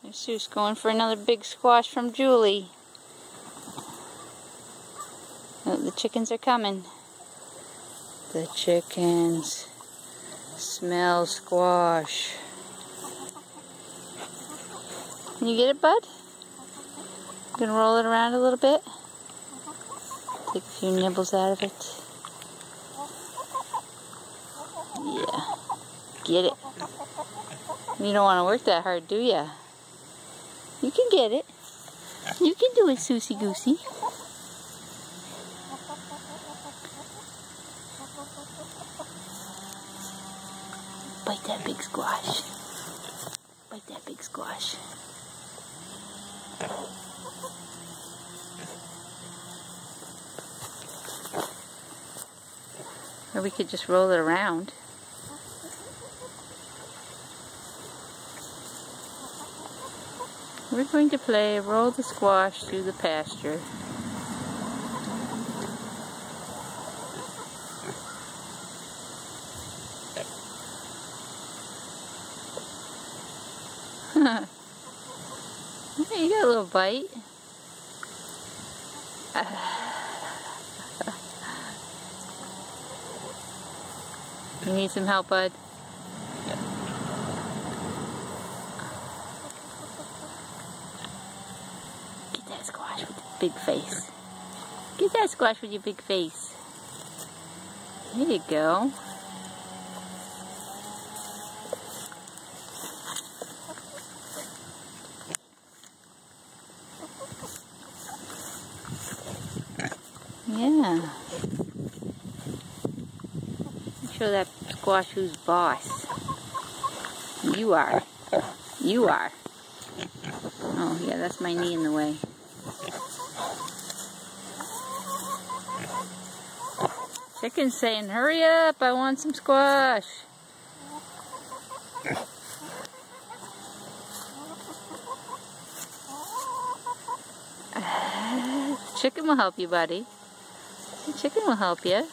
There's Zeus going for another big squash from Julie. Oh, the chickens are coming. The chickens smell squash. Can you get it, bud? I'm gonna roll it around a little bit. Take a few nibbles out of it. Yeah. Get it. You don't want to work that hard, do ya? You can get it. You can do it, Susie Goosey. Bite that big squash. Bite that big squash. Or we could just roll it around. We're going to play roll the squash through the pasture. You got a little bite. You need some help, bud? Get that squash with the big face. Get that squash with your big face. There you go. Yeah. Show that squash who's boss. You are. You are. Oh, yeah, that's my knee in the way. Chicken's saying, hurry up, I want some squash. Chicken will help you, buddy. The chicken will help you.